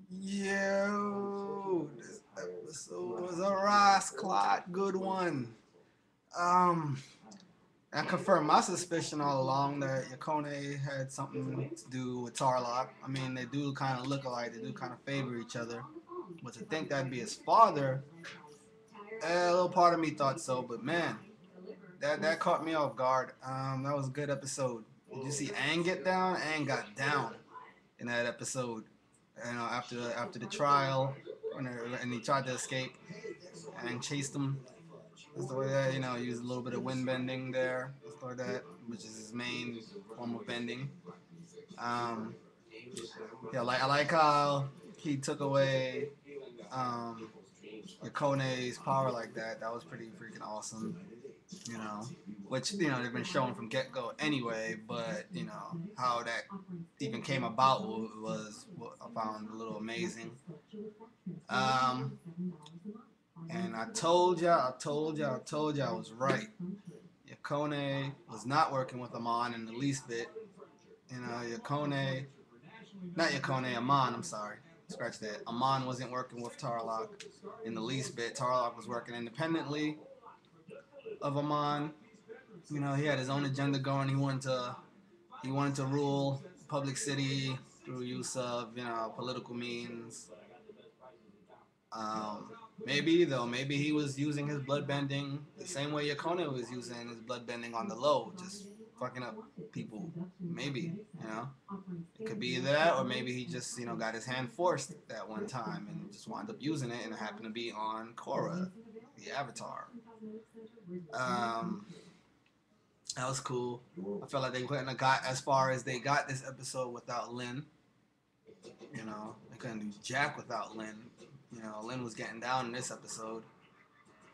Yo, this episode was a Ross Clot good one. Um, I confirmed my suspicion all along that Yakone had something to do with Tarlock. I mean, they do kind of look alike, they do kind of favor each other. But to think that'd be his father, a little part of me thought so. But man, that caught me off guard. That was a good episode. Did you see Aang get down? Aang got down in that episode. You know, after the trial, and he tried to escape and chased him. That's the way that used a little bit of wind bending there, stuff like that, which is his main form of bending. Um, yeah, I like how he took away um, Yakone's power like that. That was pretty freaking awesome. You know, which they've been showing from get go anyway. But how that even came about was what I found a little amazing. Um, and I was right. Yakone was not working with Amon in the least bit. Yakone, not Yakone, Amon, I'm sorry. Scratch that. Amon wasn't working with Tarlock in the least bit. Tarlock was working independently of Amon. He had his own agenda going. He wanted to rule public city through use of, political means. Um, maybe he was using his blood bending the same way Yakone was using his blood bending on the low, just fucking up people. Maybe, it could be either that, or maybe he just, got his hand forced that one time and just wound up using it, and it happened to be on Korra, the Avatar. Um, that was cool. I felt like they couldn't have got as far as they got this episode without Lin. They couldn't do jack without Lin. Lin was getting down in this episode.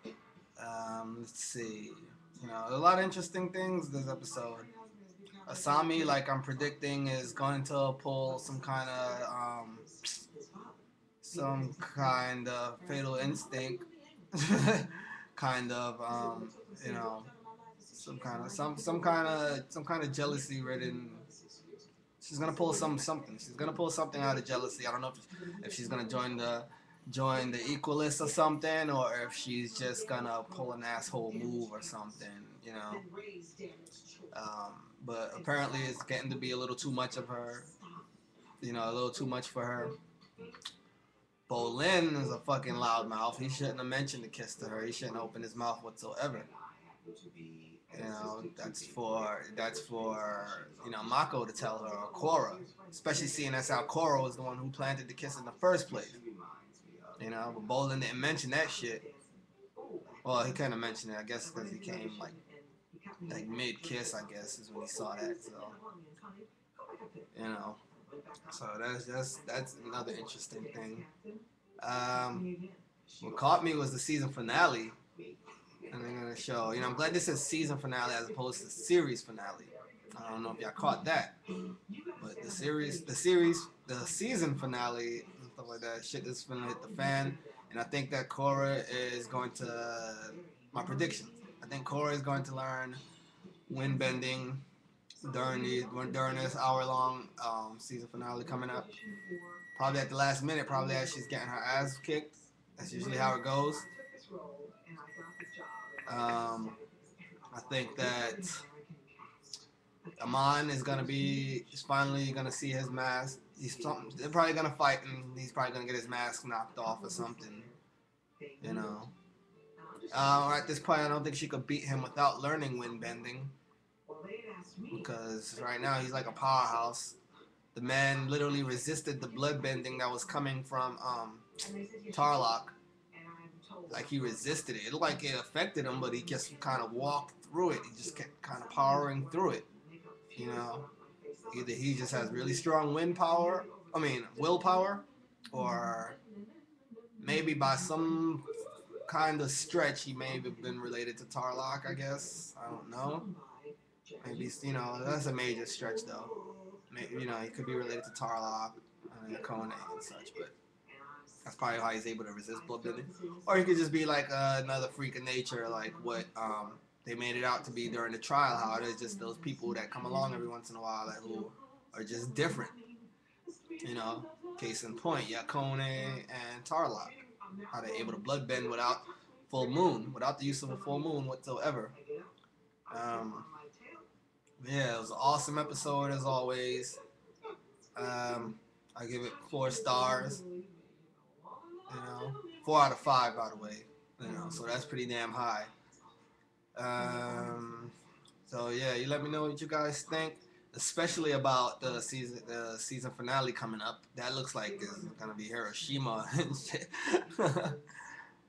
Let's see. A lot of interesting things this episode. Asami, like I'm predicting, is going to pull some kind of fatal instinct, kind of you know some kind of jealousy ridden. She's gonna pull something. She's gonna pull something out of jealousy. I don't know if she's gonna join the equalists or something, or if she's just gonna pull an asshole move or something. But apparently it's getting to be a little too much of her. A little too much for her. Bolin is a fucking loudmouth. He shouldn't have mentioned the kiss to her. He shouldn't open his mouth whatsoever. That's for Mako to tell her, or Korra, especially seeing that's how Korra was the one who planted the kiss in the first place. But Bolin didn't mention that shit. Well, he couldn't have mentioned it, I guess, because he came like mid kiss, I guess, is when he saw that. So you know, so that's another interesting thing. What caught me was the season finale, and they're gonna show. I'm glad this is season finale as opposed to series finale. I don't know if y'all caught that, but the season finale and stuff like that, shit is gonna hit the fan, and I think that Korra is going to. My prediction. I think Korra is going to learn wind bending during this hour-long season finale coming up. Probably at the last minute, probably as she's getting her ass kicked. That's usually how it goes. Um, I think that Amon is finally gonna see his mask. They're probably gonna fight, and he's probably gonna get his mask knocked off or something. You know. At this point, I don't think she could beat him without learning wind bending, because right now he's like a powerhouse. The man literally resisted the blood bending that was coming from Tarlock. Like he resisted it. It looked like it affected him, but he just kind of walked through it. He just kept kind of powering through it. You know, either he just has really strong willpower, or maybe by some kind of stretch he may have been related to Tarlock. I guess I don't know. Maybe that's a major stretch though. Maybe, he could be related to Tarlock, Yakone, and such, but that's probably how he's able to resist bloodbending. Or he could just be like another freak of nature, like what they made it out to be during the trial. How there's just those people that come along every once in a while who are just different. You know, Case in point, Yakone and Tarlock. How they able to bloodbend without full moon, without the use of a full moon whatsoever. Um, yeah, it was an awesome episode as always. I give it 4 stars. 4 out of 5, by the way. So that's pretty damn high. So yeah, you let me know what you guys think, especially about the season finale coming up. That looks like it's gonna be Hiroshima and shit.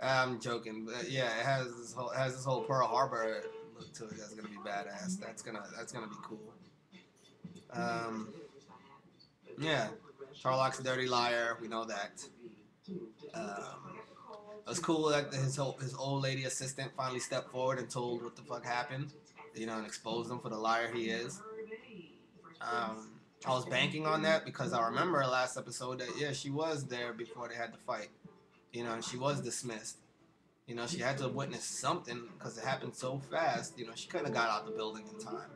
I'm joking, but yeah, it has this whole Pearl Harbor look to it. That's gonna be badass. That's gonna be cool. Um, yeah, Tarlock's a dirty liar. We know that. It was cool that his old lady assistant finally stepped forward and told what the fuck happened, and exposed him for the liar he is. I was banking on that because I remember last episode that she was there before they had to fight, and she was dismissed. She had to witness something because it happened so fast. She couldn't have got out the building in time.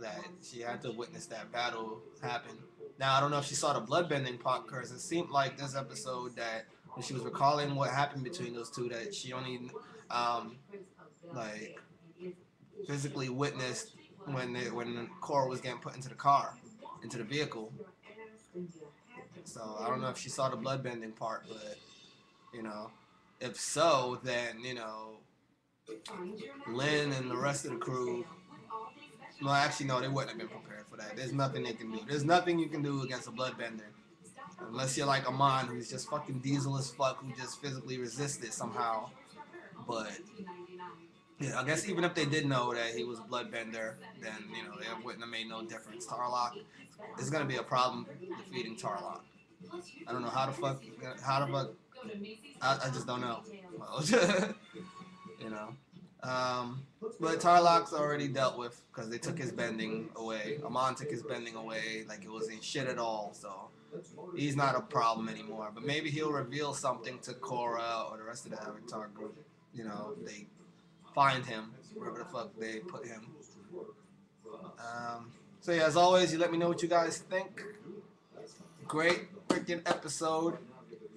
That she had to witness that battle happen. Now, I don't know if she saw the bloodbending part because it seemed like this episode that when she was recalling what happened between those two, that she only, like, physically witnessed when Korra was getting put into the vehicle. So, I don't know if she saw the bloodbending part, but, if so, then, Lynn and the rest of the crew. Well, actually, no, they wouldn't have been prepared for that. There's nothing they can do. There's nothing you can do against a bloodbender. Unless you're like Amon, who's just fucking diesel as fuck, who just physically resists it somehow. But, I guess even if they did know that he was a bloodbender, then, it wouldn't have made no difference. Tarlock, it's going to be a problem defeating Tarlock. I don't know how the fuck, I just don't know. you know. But Tarlock's already dealt with because they took his bending away. Amon took his bending away like it wasn't shit at all, so he's not a problem anymore. But maybe he'll reveal something to Korra or the rest of the Avatar group. They find him wherever the fuck they put him. So yeah, as always, you let me know what you guys think. Great freaking episode.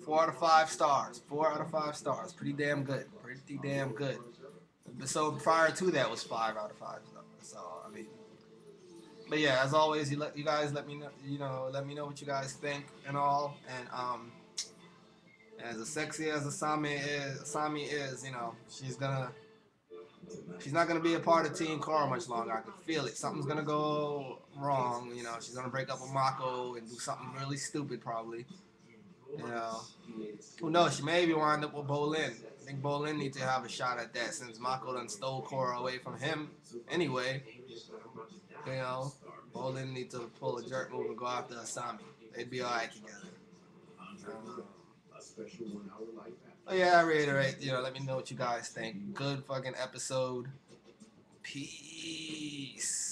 4 out of 5 stars. 4 out of 5 stars. Pretty damn good. Pretty damn good. So prior to that was 5 out of 5. So I mean, but yeah, as always, you guys let me know. Let me know what you guys think and all. And as sexy as Asami is, she's not gonna be a part of Team Korra much longer. I can feel it. Something's gonna go wrong. She's gonna break up with Mako and do something really stupid probably. Who knows? She may be wind up with Bolin. I think Bolin needs to have a shot at that since Mako done stole Korra away from him anyway. Bolin needs to pull a jerk move and go after Asami. They'd be alright together. But yeah, I reiterate, let me know what you guys think. Good fucking episode. Peace.